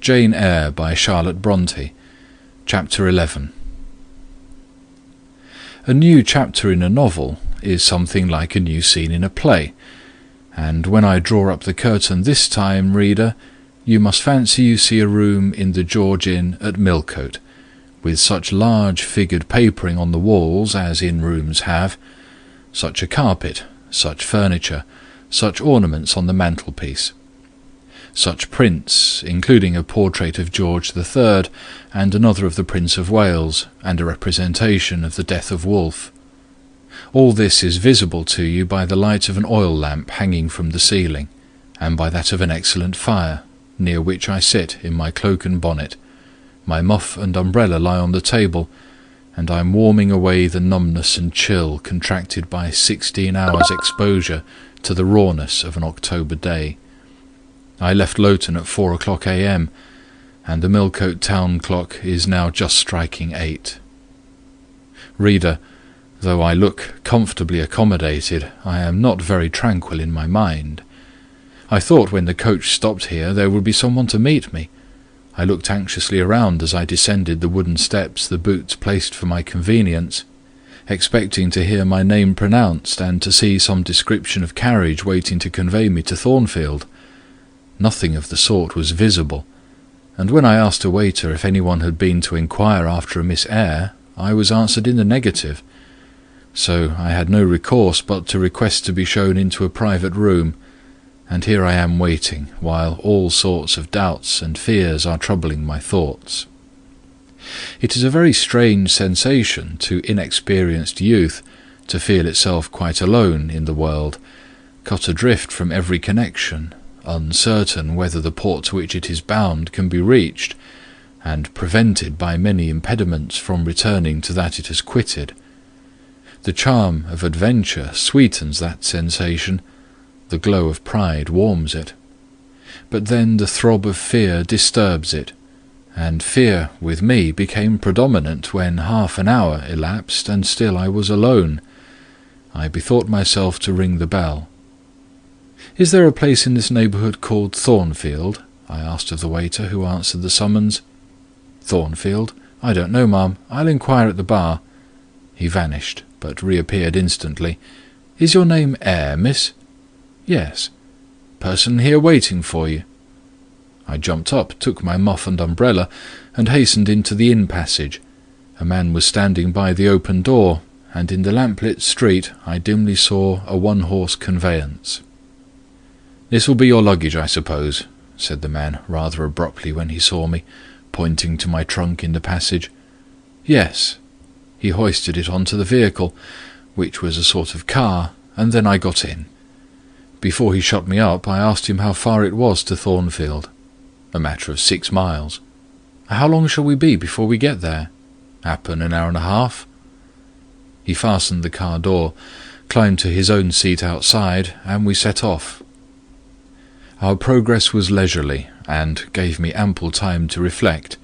Jane Eyre by Charlotte Brontë. Chapter 11. A new chapter in a novel is something like a new scene in a play, and when I draw up the curtain this time, reader, you must fancy you see a room in the George Inn at Millcote, with such large figured papering on the walls as inn rooms have, such a carpet, such furniture, such ornaments on the mantelpiece, such prints, including a portrait of George III and another of the Prince of Wales, and a representation of the death of Wolfe. All this is visible to you by the light of an oil lamp hanging from the ceiling, and by that of an excellent fire, near which I sit in my cloak and bonnet. My muff and umbrella lie on the table, and I am warming away the numbness and chill contracted by 16 hours' exposure to the rawness of an October day. I left Lowton at 4 a.m, and the Millcote town clock is now just striking 8. Reader, though I look comfortably accommodated, I am not very tranquil in my mind. I thought when the coach stopped here there would be someone to meet me. I looked anxiously around as I descended the wooden steps the boots placed for my convenience, expecting to hear my name pronounced and to see some description of carriage waiting to convey me to Thornfield. Nothing of the sort was visible, and when I asked a waiter if anyone had been to inquire after a Miss Eyre, I was answered in the negative. So I had no recourse but to request to be shown into a private room, and here I am waiting, while all sorts of doubts and fears are troubling my thoughts. It is a very strange sensation to inexperienced youth to feel itself quite alone in the world, cut adrift from every connection, uncertain whether the port to which it is bound can be reached, and prevented by many impediments from returning to that it has quitted. The charm of adventure sweetens that sensation, the glow of pride warms it. But then the throb of fear disturbs it, and fear with me became predominant when half an hour elapsed and still I was alone. I bethought myself to ring the bell. "Is there a place in this neighbourhood called Thornfield?" I asked of the waiter who answered the summons. "Thornfield? I don't know, ma'am. I'll inquire at the bar." He vanished, but reappeared instantly. "Is your name Eyre, miss?" "Yes." "Person here waiting for you?" I jumped up, took my muff and umbrella, and hastened into the inn passage. A man was standing by the open door, and in the lamplit street I dimly saw a one-horse conveyance. "This will be your luggage, I suppose," said the man, rather abruptly when he saw me, pointing to my trunk in the passage. "Yes." He hoisted it onto the vehicle, which was a sort of car, and then I got in. Before he shut me up, I asked him how far it was to Thornfield. "A matter of 6 miles." "How long shall we be before we get there?" "Happen an hour and a half." He fastened the car door, climbed to his own seat outside, and we set off. Our progress was leisurely, and gave me ample time to reflect.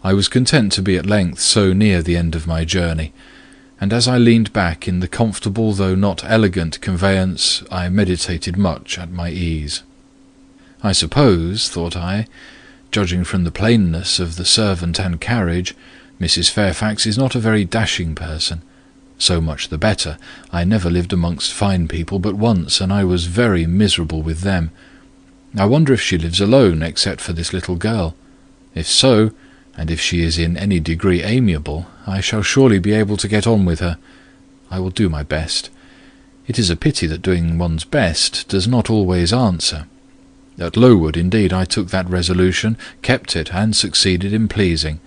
I was content to be at length so near the end of my journey, and as I leaned back in the comfortable though not elegant conveyance, I meditated much at my ease. I suppose, thought I, judging from the plainness of the servant and carriage, Mrs. Fairfax is not a very dashing person. So much the better. I never lived amongst fine people but once, and I was very miserable with them. I wonder if she lives alone, except for this little girl. If so, and if she is in any degree amiable, I shall surely be able to get on with her. I will do my best. It is a pity that doing one's best does not always answer. At Lowood, indeed, I took that resolution, kept it, and succeeded in pleasing.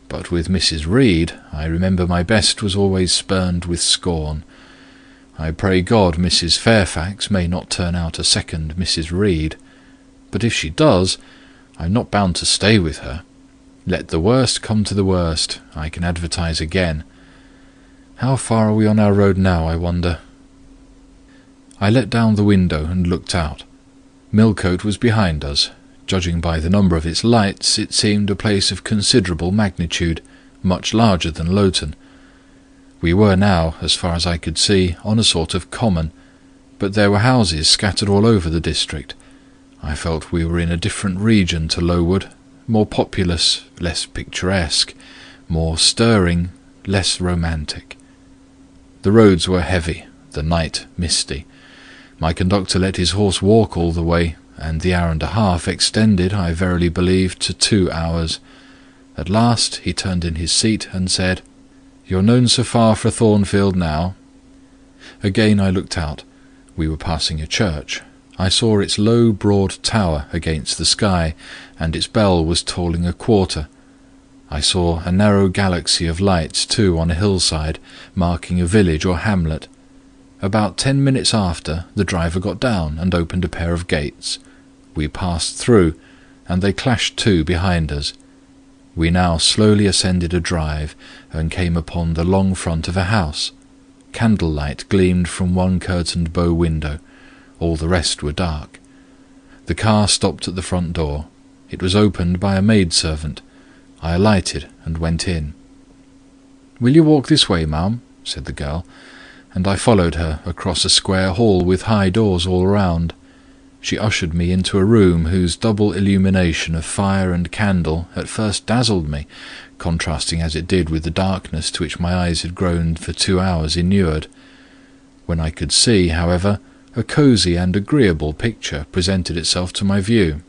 But with Mrs. Reed, I remember my best was always spurned with scorn. I pray God Mrs. Fairfax may not turn out a second Mrs. Reed. But if she does, I am not bound to stay with her. Let the worst come to the worst, I can advertise again. How far are we on our road now, I wonder? I let down the window and looked out. Millcote was behind us. Judging by the number of its lights, it seemed a place of considerable magnitude, much larger than Lowton. We were now, as far as I could see, on a sort of common, but there were houses scattered all over the district. I felt we were in a different region to Lowood, more populous, less picturesque, more stirring, less romantic. The roads were heavy, the night misty. My conductor let his horse walk all the way, and the hour and a half extended, I verily believe, to 2 hours. At last he turned in his seat and said, "You're known so far for Thornfield now?" Again I looked out. We were passing a church. I saw its low, broad tower against the sky, and its bell was tolling a quarter. I saw a narrow galaxy of lights, too, on a hillside, marking a village or hamlet. About 10 minutes after, the driver got down and opened a pair of gates. We passed through, and they clashed to behind us. We now slowly ascended a drive, and came upon the long front of a house. Candlelight gleamed from one curtained bow window. All the rest were dark. The car stopped at the front door. It was opened by a maidservant. I alighted and went in. "Will you walk this way, ma'am?" said the girl, and I followed her across a square hall with high doors all round. She ushered me into a room whose double illumination of fire and candle at first dazzled me, contrasting as it did with the darkness to which my eyes had grown for 2 hours inured. When I could see, however, a cosy and agreeable picture presented itself to my view.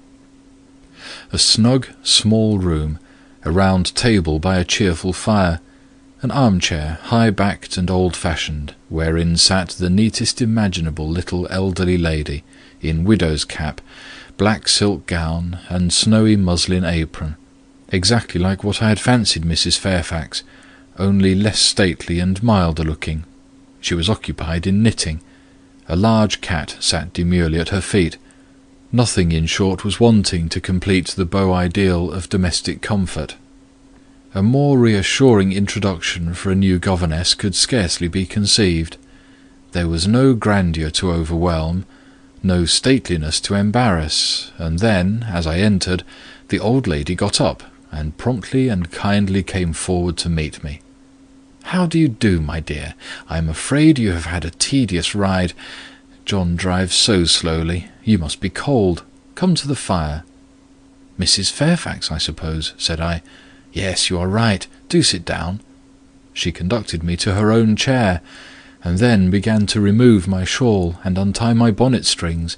A snug, small room, a round table by a cheerful fire, an armchair, high-backed and old-fashioned, wherein sat the neatest imaginable little elderly lady, in widow's cap, black silk gown, and snowy muslin apron, exactly like what I had fancied Mrs. Fairfax, only less stately and milder looking. She was occupied in knitting. A large cat sat demurely at her feet. Nothing, in short, was wanting to complete the beau ideal of domestic comfort. A more reassuring introduction for a new governess could scarcely be conceived. There was no grandeur to overwhelm, no stateliness to embarrass, and then, as I entered, the old lady got up, and promptly and kindly came forward to meet me. "How do you do, my dear? I am afraid you have had a tedious ride. John drives so slowly. You must be cold. Come to the fire." "Mrs. Fairfax, I suppose," said I. "Yes, you are right. Do sit down." She conducted me to her own chair, and then began to remove my shawl and untie my bonnet strings.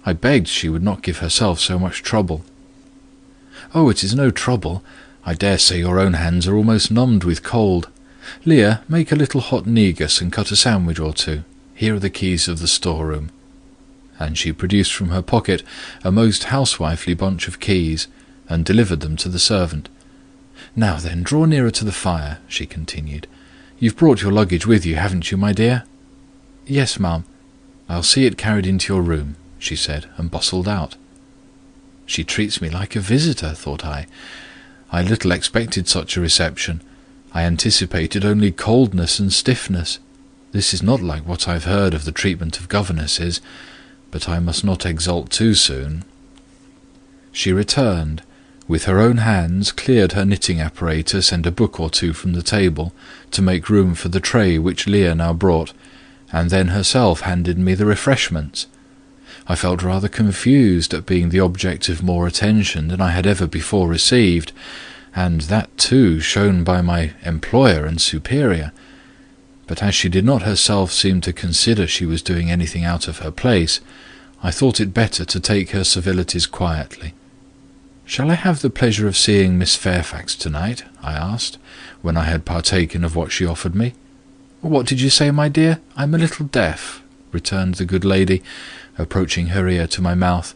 I begged she would not give herself so much trouble. "Oh, it is no trouble. I dare say your own hands are almost numbed with cold. Leah, make a little hot negus and cut a sandwich or two. Here are the keys of the store-room." And she produced from her pocket a most housewifely bunch of keys, and delivered them to the servant. "Now then, draw nearer to the fire," she continued. "You've brought your luggage with you, haven't you, my dear?" "Yes, ma'am." "I'll see it carried into your room," she said, and bustled out. She treats me like a visitor, thought I. I little expected such a reception. I anticipated only coldness and stiffness. This is not like what I've heard of the treatment of governesses, but I must not exult too soon. She returned, with her own hands cleared her knitting apparatus and a book or two from the table, to make room for the tray which Leah now brought, and then herself handed me the refreshments. I felt rather confused at being the object of more attention than I had ever before received, and that too shown by my employer and superior. But as she did not herself seem to consider she was doing anything out of her place, I thought it better to take her civilities quietly. "Shall I have the pleasure of seeing Miss Fairfax to-night?" I asked, when I had partaken of what she offered me. "What did you say, my dear? I'm a little deaf," returned the good lady, approaching her ear to my mouth.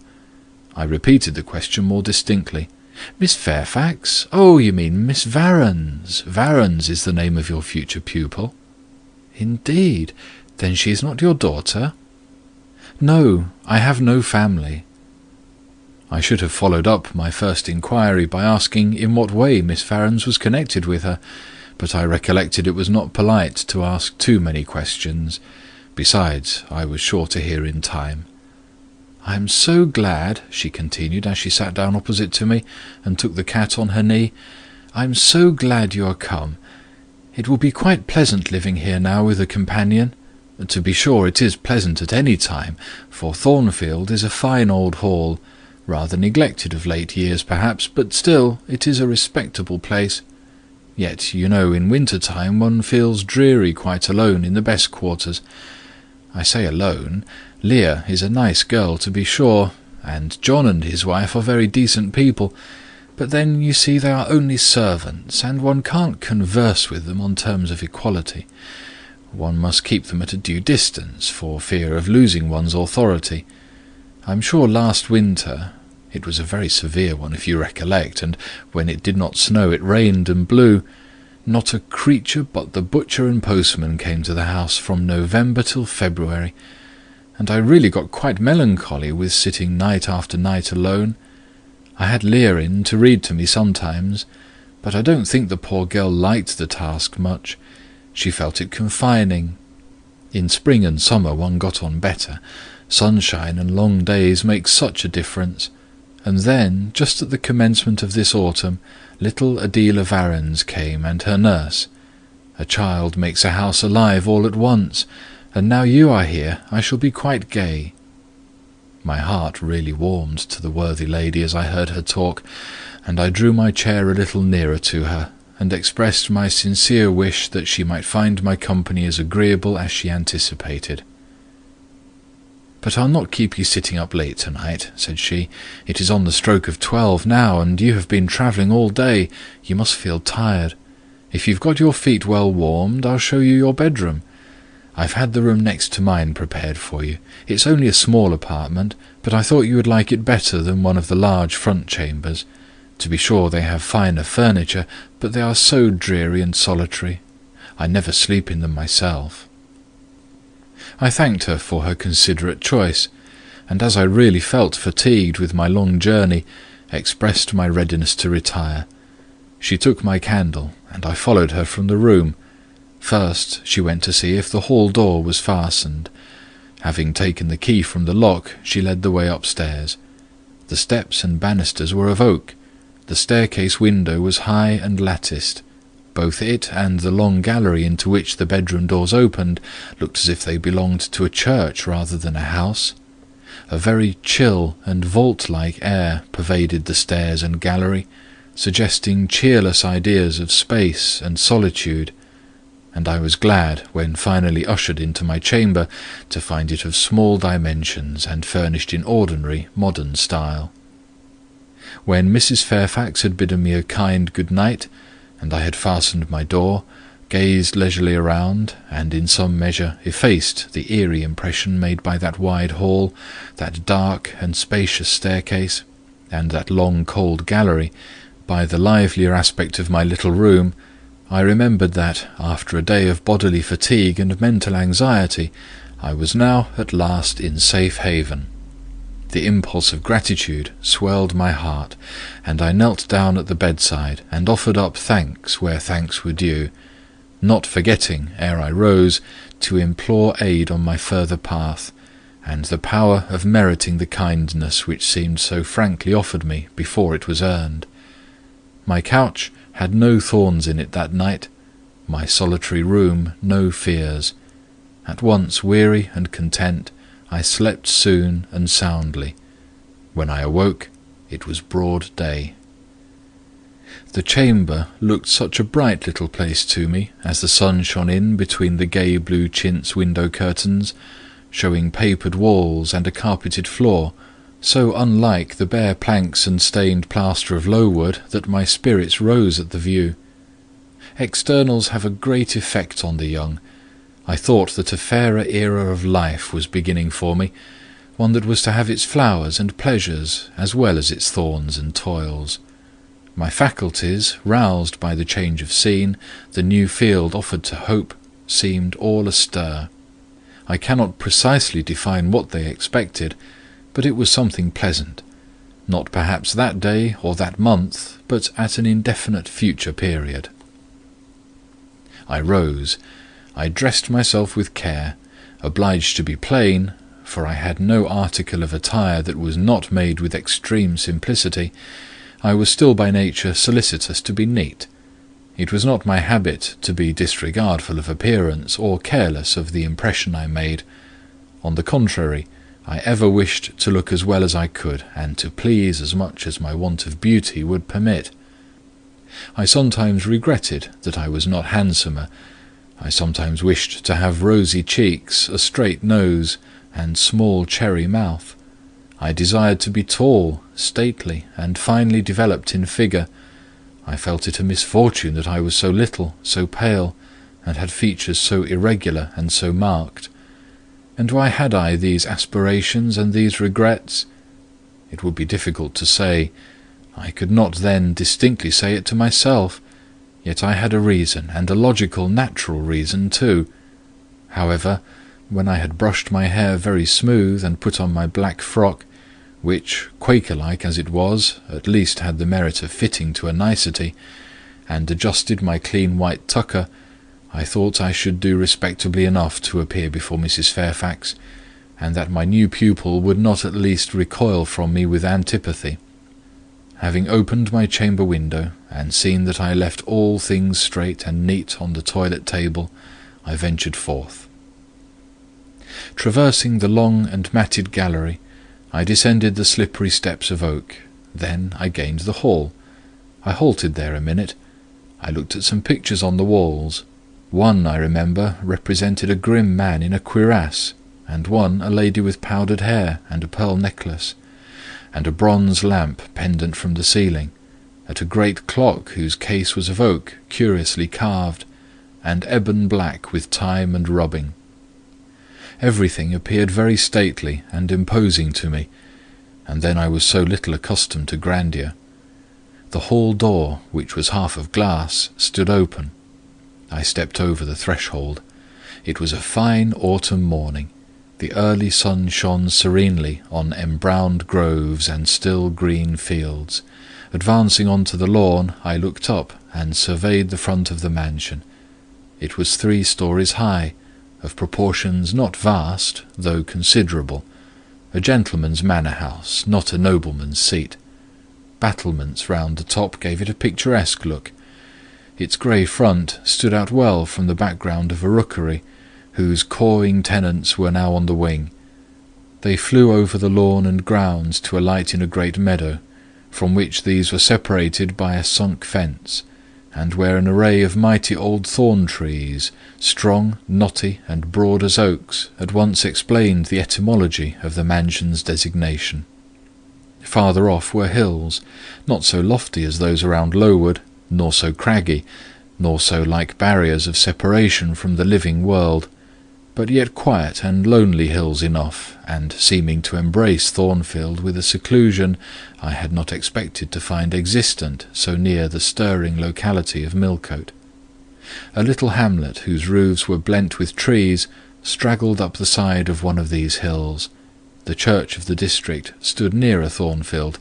I repeated the question more distinctly. "Miss Fairfax? Oh, you mean Miss Varens. Varens is the name of your future pupil." "Indeed? Then she is not your daughter?" "No, I have no family." I should have followed up my first inquiry by asking in what way Miss Varens was connected with her, but I recollected it was not polite to ask too many questions. Besides, I was sure to hear in time. "I am so glad," she continued, as she sat down opposite to me, and took the cat on her knee, "I am so glad you are come. It will be quite pleasant living here now with a companion. To be sure, it is pleasant at any time, for Thornfield is a fine old hall, Rather neglected of late years, perhaps, but still it is a respectable place. Yet, you know, in winter-time one feels dreary quite alone in the best quarters. I say alone. Leah is a nice girl, to be sure, and John and his wife are very decent people, but then, you see, they are only servants, and one can't converse with them on terms of equality. One must keep them at a due distance, for fear of losing one's authority. I'm sure last winter, it was a very severe one if you recollect, and when it did not snow it rained and blew, not a creature but the butcher and postman came to the house from November till February, and I really got quite melancholy with sitting night after night alone. I had Leah in to read to me sometimes, but I don't think the poor girl liked the task much. She felt it confining. In spring and summer one got on better. Sunshine and long days make such a difference. And then, just at the commencement of this autumn, little Adela Varens came, and her nurse. A child makes a house alive all at once, and now you are here, I shall be quite gay." My heart really warmed to the worthy lady as I heard her talk, and I drew my chair a little nearer to her, and expressed my sincere wish that she might find my company as agreeable as she anticipated. "But I'll not keep you sitting up late to-night," said she. "It is on the stroke of 12 now, and you have been travelling all day. You must feel tired. If you've got your feet well warmed, I'll show you your bedroom. I've had the room next to mine prepared for you. It's only a small apartment, but I thought you would like it better than one of the large front chambers. To be sure, they have finer furniture, but they are so dreary and solitary. I never sleep in them myself." I thanked her for her considerate choice, and as I really felt fatigued with my long journey, expressed my readiness to retire. She took my candle, and I followed her from the room. First she went to see if the hall door was fastened. Having taken the key from the lock, she led the way upstairs. The steps and banisters were of oak. The staircase window was high and latticed. Both it and the long gallery into which the bedroom doors opened looked as if they belonged to a church rather than a house. A very chill and vault-like air pervaded the stairs and gallery, suggesting cheerless ideas of space and solitude, and I was glad, when finally ushered into my chamber, to find it of small dimensions and furnished in ordinary modern style. When Mrs. Fairfax had bidden me a kind good night, and I had fastened my door, gazed leisurely around, and in some measure effaced the eerie impression made by that wide hall, that dark and spacious staircase, and that long cold gallery, by the livelier aspect of my little room, I remembered that, after a day of bodily fatigue and mental anxiety, I was now at last in safe haven. The impulse of gratitude swelled my heart, and I knelt down at the bedside and offered up thanks where thanks were due, not forgetting, ere I rose, to implore aid on my further path, and the power of meriting the kindness which seemed so frankly offered me before it was earned. My couch had no thorns in it that night, my solitary room no fears. At once weary and content, I slept soon and soundly. When I awoke, it was broad day. The chamber looked such a bright little place to me, as the sun shone in between the gay blue chintz window curtains, showing papered walls and a carpeted floor, so unlike the bare planks and stained plaster of Lowood that my spirits rose at the view. Externals have a great effect on the young. I thought that a fairer era of life was beginning for me, one that was to have its flowers and pleasures as well as its thorns and toils. My faculties, roused by the change of scene, the new field offered to hope, seemed all astir. I cannot precisely define what they expected, but it was something pleasant, not perhaps that day or that month, but at an indefinite future period. I rose. I dressed myself with care, obliged to be plain, for I had no article of attire that was not made with extreme simplicity. I was still by nature solicitous to be neat. It was not my habit to be disregardful of appearance or careless of the impression I made. On the contrary, I ever wished to look as well as I could, and to please as much as my want of beauty would permit. I sometimes regretted that I was not handsomer. I sometimes wished to have rosy cheeks, a straight nose, and small cherry mouth. I desired to be tall, stately, and finely developed in figure. I felt it a misfortune that I was so little, so pale, and had features so irregular and so marked. And why had I these aspirations and these regrets? It would be difficult to say. I could not then distinctly say it to myself, yet I had a reason, and a logical, natural reason too. However, when I had brushed my hair very smooth and put on my black frock, which, Quaker-like as it was, at least had the merit of fitting to a nicety, and adjusted my clean white tucker, I thought I should do respectably enough to appear before Mrs. Fairfax, and that my new pupil would not at least recoil from me with antipathy. Having opened my chamber window, and seen that I left all things straight and neat on the toilet table, I ventured forth. Traversing the long and matted gallery, I descended the slippery steps of oak. Then I gained the hall. I halted there a minute. I looked at some pictures on the walls. One, I remember, represented a grim man in a cuirass, and one a lady with powdered hair and a pearl necklace, and a bronze lamp pendant from the ceiling, at a great clock whose case was of oak curiously carved, and ebon black with time and rubbing. Everything appeared very stately and imposing to me, and then I was so little accustomed to grandeur. The hall door, which was half of glass, stood open. I stepped over the threshold. It was a fine autumn morning. The early sun shone serenely on embrowned groves and still green fields. Advancing on to the lawn, I looked up and surveyed the front of the mansion. It was 3 stories high, of proportions not vast, though considerable. A gentleman's manor-house, not a nobleman's seat. Battlements round the top gave it a picturesque look. Its grey front stood out well from the background of a rookery, whose cawing tenants were now on the wing. They flew over the lawn and grounds to alight in a great meadow, from which these were separated by a sunk fence, and where an array of mighty old thorn trees, strong, knotty, and broad as oaks, at once explained the etymology of the mansion's designation. Farther off were hills, not so lofty as those around Lowood, nor so craggy, nor so like barriers of separation from the living world, but yet quiet and lonely hills enough, and seeming to embrace Thornfield with a seclusion I had not expected to find existent so near the stirring locality of Millcote. A little hamlet, whose roofs were blent with trees, straggled up the side of one of these hills. The church of the district stood nearer Thornfield.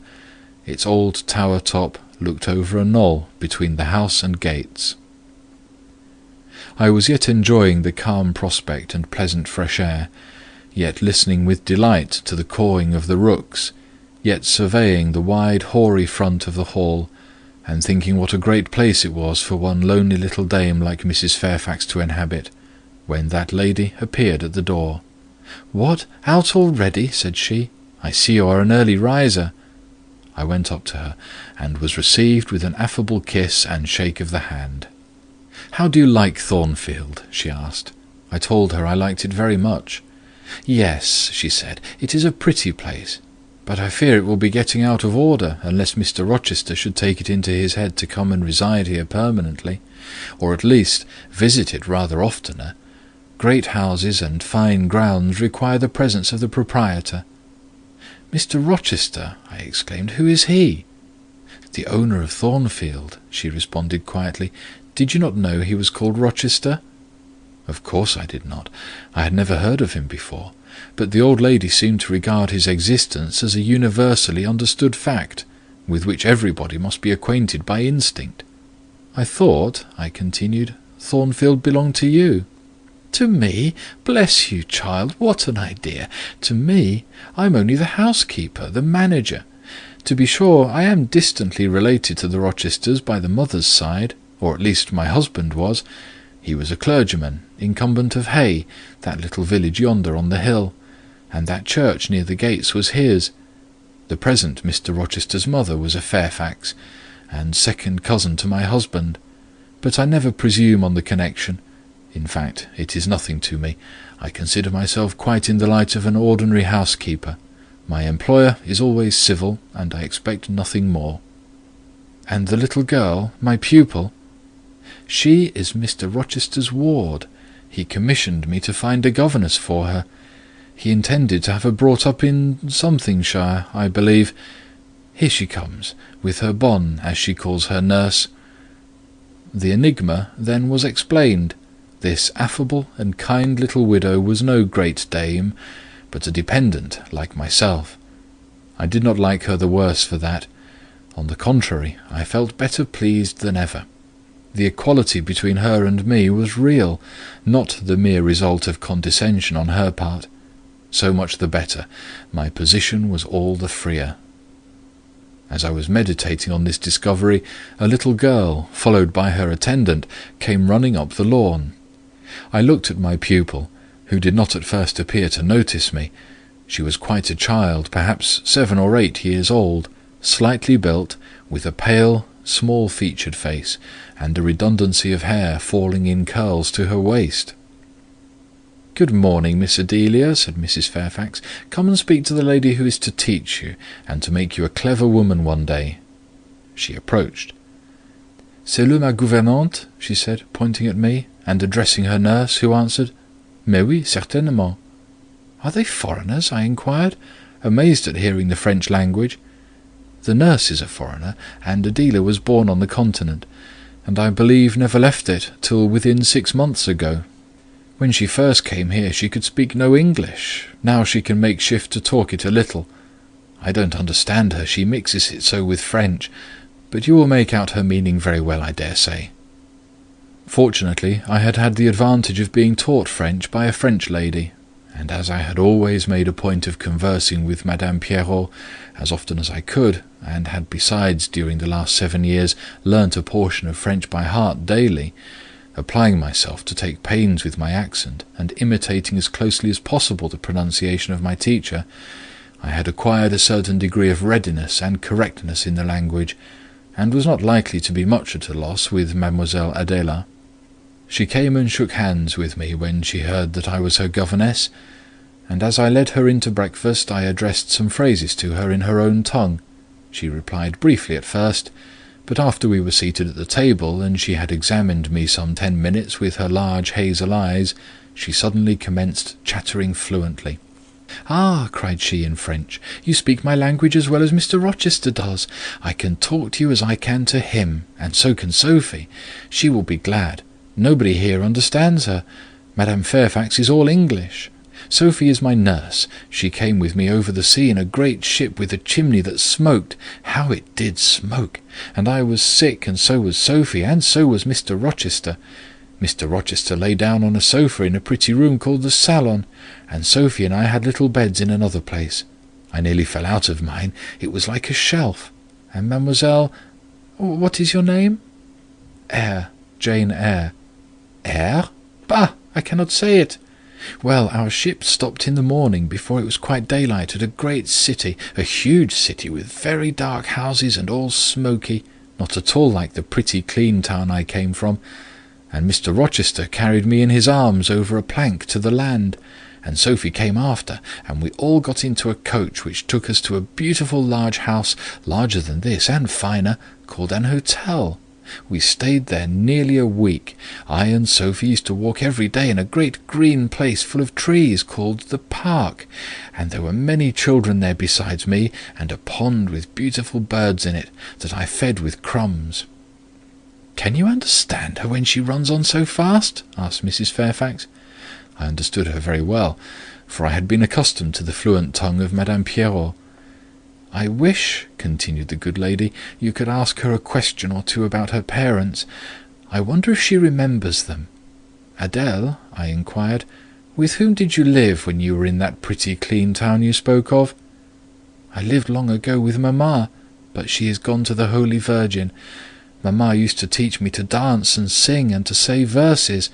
Its old tower top looked over a knoll between the house and gates. I was yet enjoying the calm prospect and pleasant fresh air, yet listening with delight to the cawing of the rooks, yet surveying the wide hoary front of the hall, and thinking what a great place it was for one lonely little dame like Mrs. Fairfax to inhabit, when that lady appeared at the door. "What, out already?" said she. "I see you are an early riser." I went up to her, and was received with an affable kiss and shake of the hand. "How do you like Thornfield?" she asked. I told her I liked it very much. "Yes," she said, "it is a pretty place, but I fear it will be getting out of order unless Mr. Rochester should take it into his head to come and reside here permanently, or at least visit it rather oftener. Great houses and fine grounds require the presence of the proprietor." "Mr. Rochester!" I exclaimed. "Who is he?" "The owner of Thornfield," she responded quietly. "Did you not know he was called Rochester?" Of course I did not. I had never heard of him before, but the old lady seemed to regard his existence as a universally understood fact, with which everybody must be acquainted by instinct. "I thought," I continued, "Thornfield belonged to you." "To me? Bless you, child, what an idea! To me? I'm only the housekeeper, the manager. To be sure, I am distantly related to the Rochesters by the mother's side, or at least my husband was. He was a clergyman, incumbent of Hay, that little village yonder on the hill, and that church near the gates was his. The present Mr. Rochester's mother was a Fairfax, and second cousin to my husband, but I never presume on the connection. In fact, it is nothing to me. I consider myself quite in the light of an ordinary housekeeper. My employer is always civil, and I expect nothing more. And the little girl, my pupil? She is Mr. Rochester's ward. He commissioned me to find a governess for her. He intended to have her brought up in somethingshire, I believe. Here she comes, with her bonne, as she calls her nurse. The enigma then was explained. This affable and kind little widow was no great dame, but a dependent like myself. I did not like her the worse for that. On the contrary, I felt better pleased than ever. The equality between her and me was real, not the mere result of condescension on her part. So much the better. My position was all the freer. As I was meditating on this discovery, a little girl, followed by her attendant, came running up the lawn. I looked at my pupil, who did not at first appear to notice me. She was quite a child, perhaps 7 or 8 years old, slightly built, with a pale, small-featured face, and a redundancy of hair falling in curls to her waist. "Good morning, Miss Adelia," said Mrs. Fairfax. "Come and speak to the lady who is to teach you, and to make you a clever woman one day." She approached. "C'est là ma gouvernante," she said, pointing at me, and addressing her nurse, who answered, "Mais oui, certainement." "Are they foreigners?" I inquired, amazed at hearing the French language. The nurse is a foreigner, and Adela was born on the continent, and I believe never left it till within 6 months ago. When she first came here she could speak no English. Now she can make shift to talk it a little. I don't understand her, she mixes it so with French, but you will make out her meaning very well, I dare say. Fortunately, I had had the advantage of being taught French by a French lady, and as I had always made a point of conversing with Madame Pierrot as often as I could, and had besides during the last 7 years learnt a portion of French by heart daily, applying myself to take pains with my accent, and imitating as closely as possible the pronunciation of my teacher, I had acquired a certain degree of readiness and correctness in the language, and was not likely to be much at a loss with Mademoiselle Adela. She came and shook hands with me when she heard that I was her governess, and as I led her into breakfast I addressed some phrases to her in her own tongue. She replied briefly at first, but after we were seated at the table, and she had examined me some 10 minutes with her large hazel eyes, she suddenly commenced chattering fluently. "Ah," cried she in French, "you speak my language as well as Mr. Rochester does. I can talk to you as I can to him, and so can Sophie. She will be glad. Nobody here understands her. Madame Fairfax is all English. Sophie is my nurse. She came with me over the sea in a great ship with a chimney that smoked. How it did smoke! And I was sick, and so was Sophie, and so was Mr. Rochester. Mr. Rochester lay down on a sofa in a pretty room called the salon, and Sophie and I had little beds in another place. I nearly fell out of mine. It was like a shelf. And Mademoiselle— what is your name?" "Eyre, Jane Eyre." "Eyre? Bah! I cannot say it. Well, our ship stopped in the morning before it was quite daylight at a great city, a huge city with very dark houses and all smoky, not at all like the pretty clean town I came from, and Mr. Rochester carried me in his arms over a plank to the land, and Sophie came after, and we all got into a coach which took us to a beautiful large house, larger than this and finer, called an hotel. We stayed there nearly a week. I and Sophie used to walk every day in a great green place full of trees called the park, and there were many children there besides me, and a pond with beautiful birds in it that I fed with crumbs." "Can you understand her when she runs on so fast?" asked Mrs. Fairfax. I understood her very well, for I had been accustomed to the fluent tongue of Madame Pierrot. "I wish," continued the good lady, "you could ask her a question or two about her parents. I wonder if she remembers them. Adele," I inquired, "with whom did you live when you were in that pretty clean town you spoke of?" "I lived long ago with Mamma, but she is gone to the Holy Virgin. Mamma used to teach me to dance and sing and to say verses.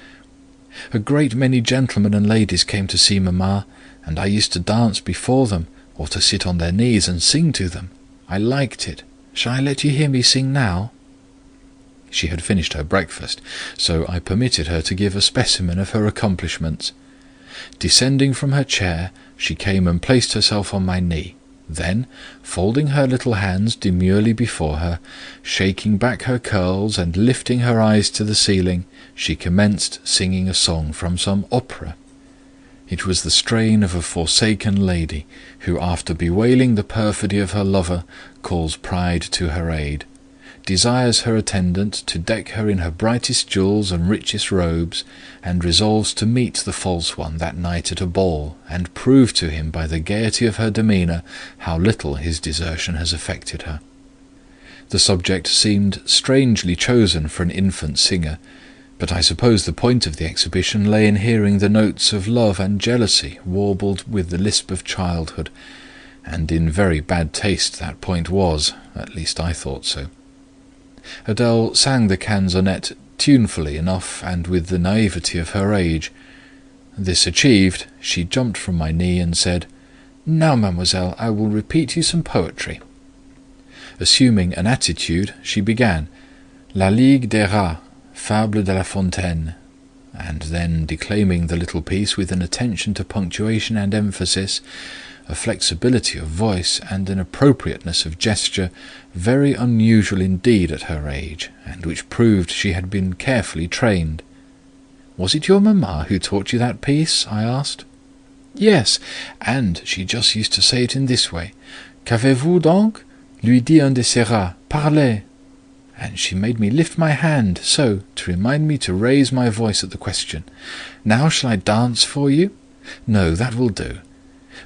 A great many gentlemen and ladies came to see Mamma. and I used to dance before them, or to sit on their knees and sing to them. I liked it. Shall I let you hear me sing now?" She had finished her breakfast, so I permitted her to give a specimen of her accomplishments. Descending from her chair, she came and placed herself on my knee. Then, folding her little hands demurely before her, shaking back her curls and lifting her eyes to the ceiling, she commenced singing a song from some opera. It was the strain of a forsaken lady, who, after bewailing the perfidy of her lover, calls pride to her aid, desires her attendant to deck her in her brightest jewels and richest robes, and resolves to meet the false one that night at a ball, and prove to him by the gaiety of her demeanour how little his desertion has affected her. The subject seemed strangely chosen for an infant singer, but I suppose the point of the exhibition lay in hearing the notes of love and jealousy warbled with the lisp of childhood, and in very bad taste that point was, at least I thought so. Adèle sang the canzonette tunefully enough and with the naivety of her age. This achieved, she jumped from my knee and said, "Now, mademoiselle, I will repeat you some poetry." Assuming an attitude, she began, "La Ligue des Rats, Fable de La Fontaine," and then, declaiming the little piece with an attention to punctuation and emphasis, a flexibility of voice, and an appropriateness of gesture very unusual indeed at her age, and which proved she had been carefully trained. "Was it your mamma who taught you that piece?" I asked. "Yes, and she just used to say it in this way, 'Qu'avez-vous donc?' lui dit un de ces rats, 'Parlez!' And she made me lift my hand, so, to remind me to raise my voice at the question. 'Now shall I dance for you?' No, that will do.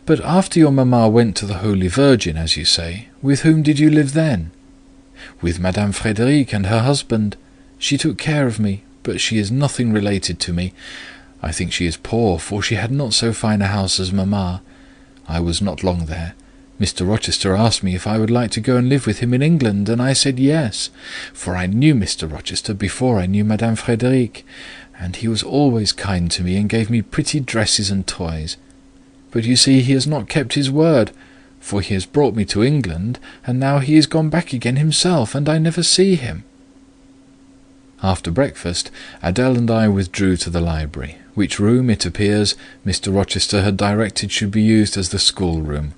But after your mamma went to the Holy Virgin, as you say, with whom did you live then?" "With Madame Frédéric and her husband. She took care of me, but she is nothing related to me. I think she is poor, for she had not so fine a house as mamma. I was not long there. Mr. Rochester asked me if I would like to go and live with him in England, and I said yes, for I knew Mr. Rochester before I knew Madame Frédéric, and he was always kind to me and gave me pretty dresses and toys. But you see he has not kept his word, for he has brought me to England, and now he is gone back again himself, and I never see him." After breakfast, Adèle and I withdrew to the library, which room, it appears, Mr. Rochester had directed should be used as the schoolroom.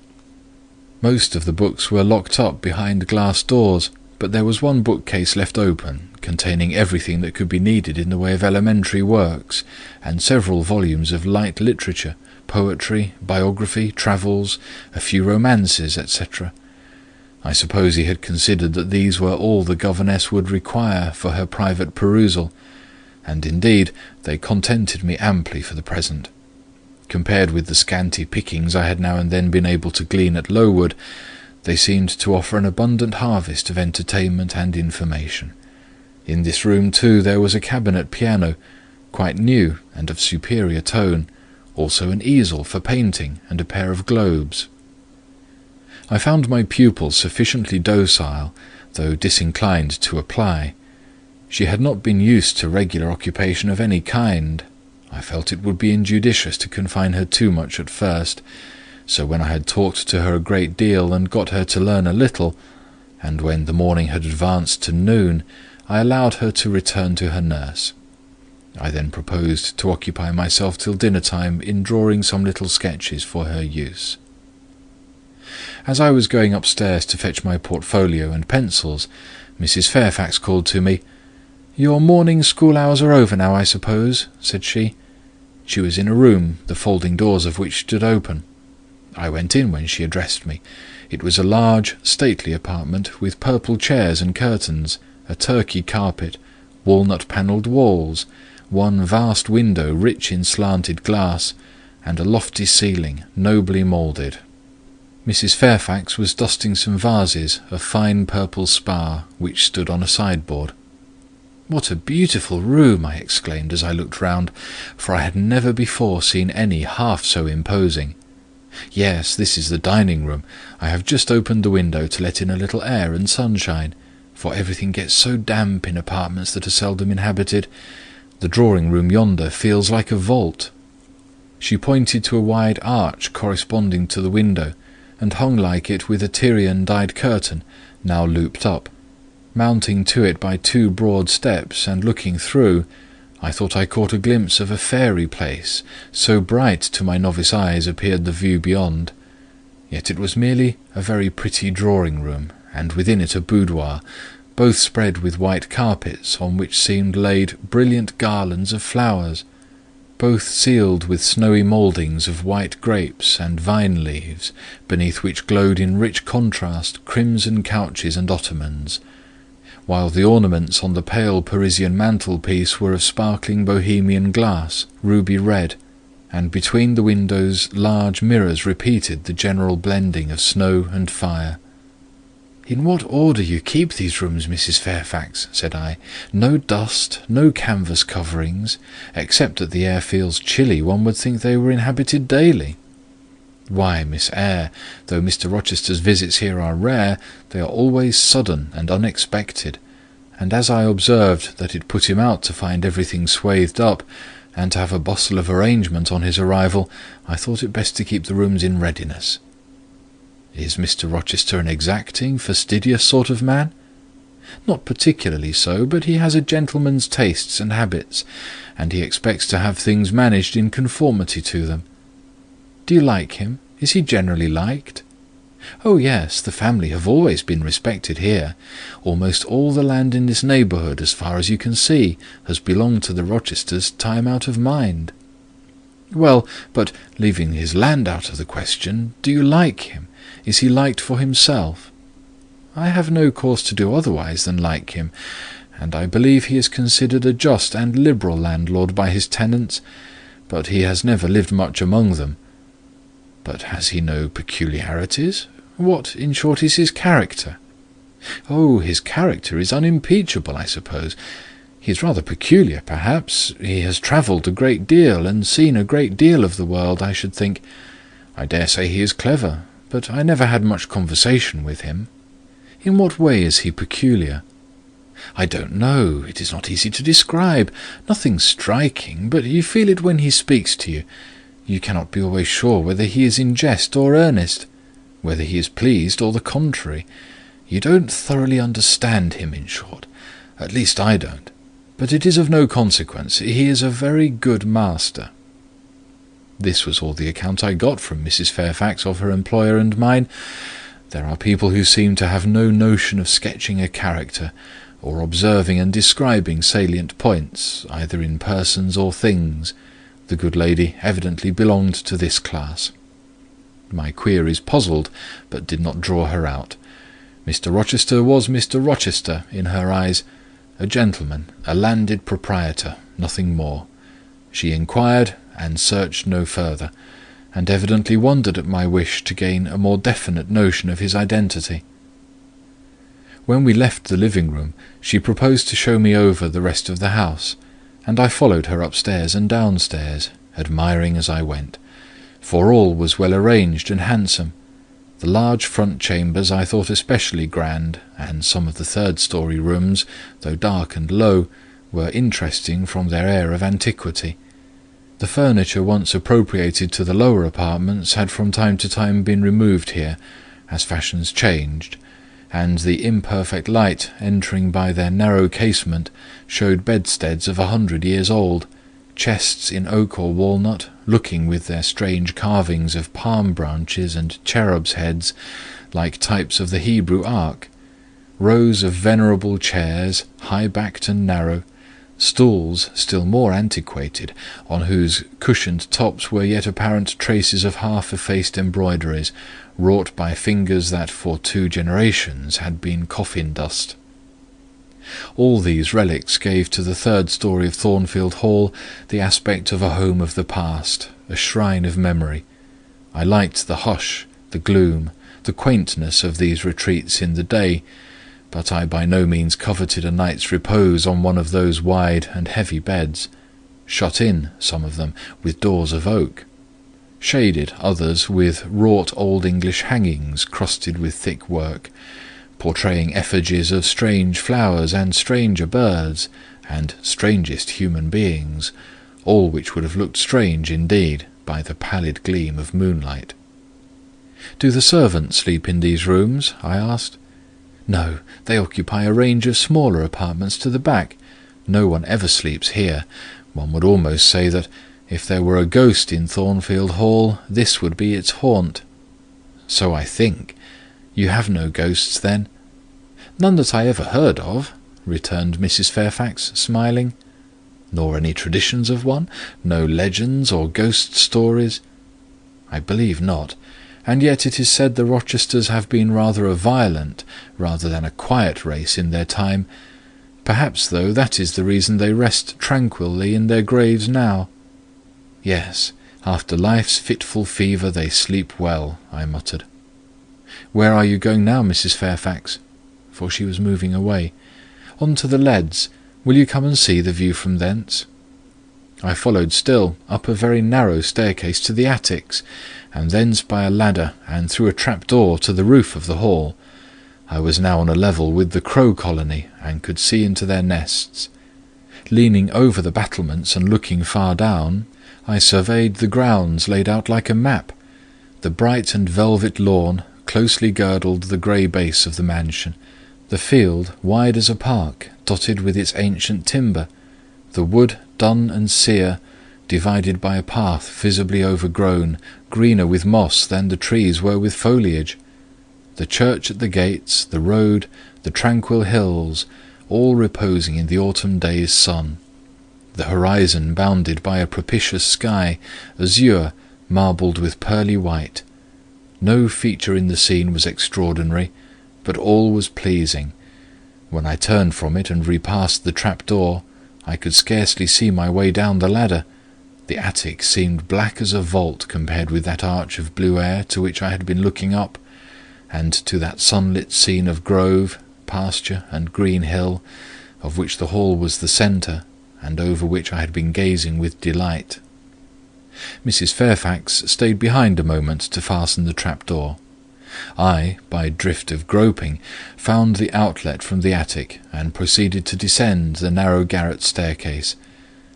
Most of the books were locked up behind glass doors, but there was one bookcase left open, containing everything that could be needed in the way of elementary works, and several volumes of light literature, poetry, biography, travels, a few romances, etc. I suppose he had considered that these were all the governess would require for her private perusal, and indeed they contented me amply for the present. Compared with the scanty pickings I had now and then been able to glean at Lowood, they seemed to offer an abundant harvest of entertainment and information. In this room, too, there was a cabinet piano, quite new and of superior tone, also an easel for painting and a pair of globes. I found my pupil sufficiently docile, though disinclined to apply. She had not been used to regular occupation of any kind. I felt it would be injudicious to confine her too much at first, so when I had talked to her a great deal and got her to learn a little, and when the morning had advanced to noon, I allowed her to return to her nurse. I then proposed to occupy myself till dinner-time in drawing some little sketches for her use. As I was going upstairs to fetch my portfolio and pencils, Mrs. Fairfax called to me. "Your morning school hours are over now, I suppose," said she. She was in a room, the folding doors of which stood open. I went in when she addressed me. It was a large, stately apartment, with purple chairs and curtains, a Turkey carpet, walnut-panelled walls, one vast window rich in slanted glass, and a lofty ceiling, nobly moulded. Mrs. Fairfax was dusting some vases of fine purple spar, which stood on a sideboard. "What a beautiful room!" I exclaimed as I looked round, for I had never before seen any half so imposing. "Yes, this is the dining-room. I have just opened the window to let in a little air and sunshine, for everything gets so damp in apartments that are seldom inhabited. The drawing-room yonder feels like a vault." She pointed to a wide arch corresponding to the window, and hung like it with a Tyrian-dyed curtain, now looped up. Mounting to it by 2 broad steps, and looking through, I thought I caught a glimpse of a fairy place, so bright to my novice eyes appeared the view beyond. Yet it was merely a very pretty drawing-room, and within it a boudoir, both spread with white carpets, on which seemed laid brilliant garlands of flowers, both sealed with snowy mouldings of white grapes and vine leaves, beneath which glowed in rich contrast crimson couches and ottomans, while the ornaments on the pale Parisian mantelpiece were of sparkling Bohemian glass, ruby red, and between the windows large mirrors repeated the general blending of snow and fire. "In what order you keep these rooms, Mrs. Fairfax," said I. "No dust, no canvas coverings. Except that the air feels chilly, one would think they were inhabited daily." "Why, Miss Eyre, though Mr. Rochester's visits here are rare, they are always sudden and unexpected, and as I observed that it put him out to find everything swathed up, and to have a bustle of arrangement on his arrival, I thought it best to keep the rooms in readiness." "Is Mr. Rochester an exacting, fastidious sort of man?" "Not particularly so, but he has a gentleman's tastes and habits, and he expects to have things managed in conformity to them." "Do you like him? Is he generally liked?" "Oh yes, the family have always been respected here. Almost all the land in this neighbourhood, as far as you can see, has belonged to the Rochesters time out of mind." "Well, but leaving his land out of the question, do you like him? Is he liked for himself?" "I have no cause to do otherwise than like him, and I believe he is considered a just and liberal landlord by his tenants, but he has never lived much among them." "But has he no peculiarities? What, in short, is his character?" "Oh, his character is unimpeachable, I suppose. He is rather peculiar, perhaps. He has travelled a great deal, and seen a great deal of the world, I should think. I dare say he is clever, but I never had much conversation with him." "In what way is he peculiar?" "I don't know. It is not easy to describe. Nothing striking, but you feel it when he speaks to you. You cannot be always sure whether he is in jest or earnest, whether he is pleased or the contrary. You don't thoroughly understand him, in short. At least I don't. But it is of no consequence. He is a very good master." This was all the account I got from Mrs. Fairfax of her employer and mine. There are people who seem to have no notion of sketching a character, or observing and describing salient points, either in persons or things. The good lady evidently belonged to this class. My queries puzzled, but did not draw her out. Mr. Rochester was Mr. Rochester in her eyes, a gentleman, a landed proprietor, nothing more. She inquired, and searched no further, and evidently wondered at my wish to gain a more definite notion of his identity. When we left the living-room, she proposed to show me over the rest of the house, and I followed her upstairs and downstairs, admiring as I went, for all was well arranged and handsome. The large front chambers I thought especially grand, and some of the third-story rooms, though dark and low, were interesting from their air of antiquity. The furniture once appropriated to the lower apartments had from time to time been removed here, as fashions changed, and the imperfect light entering by their narrow casement showed bedsteads of 100 years old, chests in oak or walnut, looking with their strange carvings of palm branches and cherubs' heads like types of the Hebrew Ark, rows of venerable chairs, high-backed and narrow, stools still more antiquated, on whose cushioned tops were yet apparent traces of half-effaced embroideries, wrought by fingers that for 2 generations had been coffin-dust. All these relics gave to the third story of Thornfield Hall the aspect of a home of the past, a shrine of memory. I liked the hush, the gloom, the quaintness of these retreats in the day, but I by no means coveted a night's repose on one of those wide and heavy beds, shut in, some of them, with doors of oak, shaded others with wrought old English hangings crusted with thick work, portraying effigies of strange flowers and stranger birds, and strangest human beings, all which would have looked strange indeed, by the pallid gleam of moonlight. "Do the servants sleep in these rooms?" I asked. "No, they occupy a range of smaller apartments to the back. No one ever sleeps here. One would almost say that, if there were a ghost in Thornfield Hall, this would be its haunt." "So I think. You have no ghosts, then?" "None that I ever heard of," returned Mrs. Fairfax, smiling. "Nor any traditions of one? No legends or ghost stories?" "I believe not. And yet it is said the Rochesters have been rather a violent rather than a quiet race in their time. Perhaps, though, that is the reason they rest tranquilly in their graves now." "Yes, after life's fitful fever they sleep well," I muttered. "Where are you going now, Mrs. Fairfax?" For she was moving away. "On to the leads. Will you come and see the view from thence?" I followed still, up a very narrow staircase to the attics, and thence by a ladder and through a trap-door to the roof of the hall. I was now on a level with the crow colony, and could see into their nests. Leaning over the battlements and looking far down, I surveyed the grounds laid out like a map. The bright and velvet lawn closely girdled the grey base of the mansion, the field wide as a park, dotted with its ancient timber, the wood dun and sere, divided by a path visibly overgrown, greener with moss than the trees were with foliage. The church at the gates, the road, the tranquil hills, all reposing in the autumn day's sun. The horizon bounded by a propitious sky, azure, marbled with pearly white. No feature in the scene was extraordinary, but all was pleasing. When I turned from it and repassed the trap-door, I could scarcely see my way down the ladder. The attic seemed black as a vault compared with that arch of blue air to which I had been looking up, and to that sunlit scene of grove, pasture, and green hill, of which the hall was the centre, and over which I had been gazing with delight. Mrs. Fairfax stayed behind a moment to fasten the trap-door. I, by drift of groping, found the outlet from the attic, and proceeded to descend the narrow garret staircase.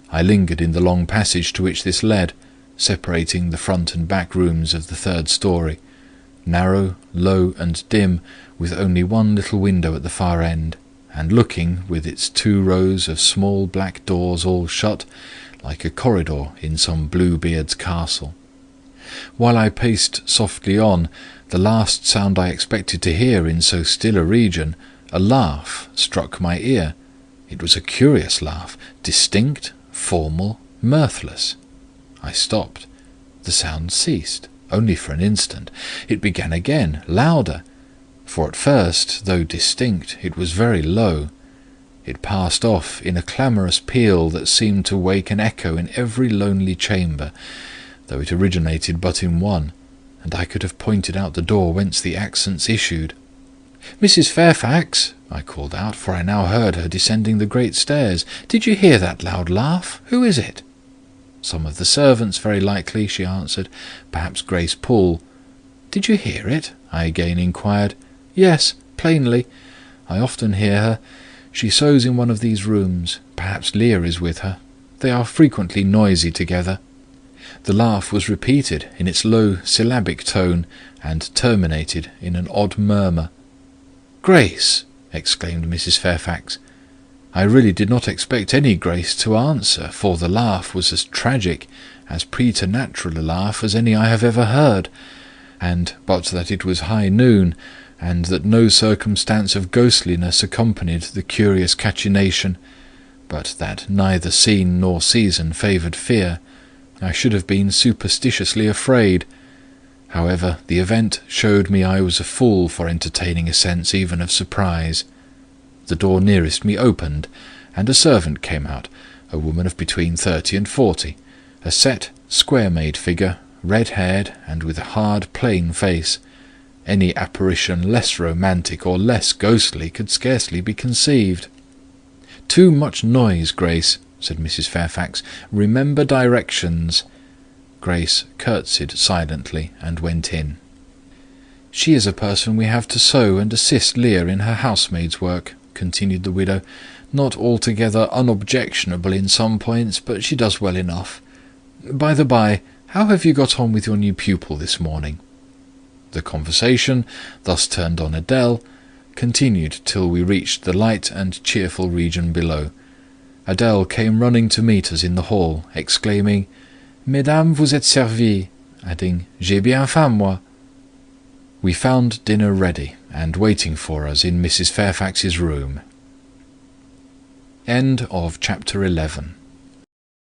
I lingered in the long passage to which this led, separating the front and back rooms of the third story, narrow, low, and dim, with only one little window at the far end, and looking, with its 2 rows of small black doors all shut, like a corridor in some Bluebeard's castle. While I paced softly on, the last sound I expected to hear in so still a region, a laugh, struck my ear. It was a curious laugh, distinct, formal, mirthless. I stopped. The sound ceased, only for an instant. It began again, louder, for at first, though distinct, it was very low. It passed off in a clamorous peal that seemed to wake an echo in every lonely chamber, though it originated but in one, and I could have pointed out the door whence the accents issued. "Mrs. Fairfax," I called out, for I now heard her descending the great stairs, "did you hear that loud laugh? Who is it?" "Some of the servants, very likely," she answered. "Perhaps Grace Poole." "Did you hear it?" I again inquired. "Yes, plainly. I often hear her. She sews in one of these rooms. Perhaps Leah is with her. They are frequently noisy together." The laugh was repeated in its low syllabic tone, and terminated in an odd murmur. "Grace!" exclaimed Mrs. Fairfax. I really did not expect any Grace to answer, for the laugh was as tragic, as preternatural a laugh as any I have ever heard, and but that it was high noon, and that no circumstance of ghostliness accompanied the curious cachinnation, but that neither scene nor season favoured fear, I should have been superstitiously afraid. However, the event showed me I was a fool for entertaining a sense even of surprise. The door nearest me opened, and a servant came out, a woman of between 30 and 40, a set, square-made figure, red-haired, and with a hard, plain face. Any apparition less romantic or less ghostly could scarcely be conceived. "Too much noise, Grace," said Mrs. Fairfax. "Remember directions." Grace curtsied silently and went in. "She is a person we have to sew and assist Leah in her housemaid's work," continued the widow. "Not altogether unobjectionable in some points, but she does well enough. By the by, How have you got on with your new pupil this morning?" The conversation, thus turned on Adèle, continued till we reached the light and cheerful region below. Adèle came running to meet us in the hall, exclaiming, "Mesdames, vous êtes servies," adding, "J'ai bien faim, moi." We found dinner ready and waiting for us in Mrs. Fairfax's room. End of chapter 11.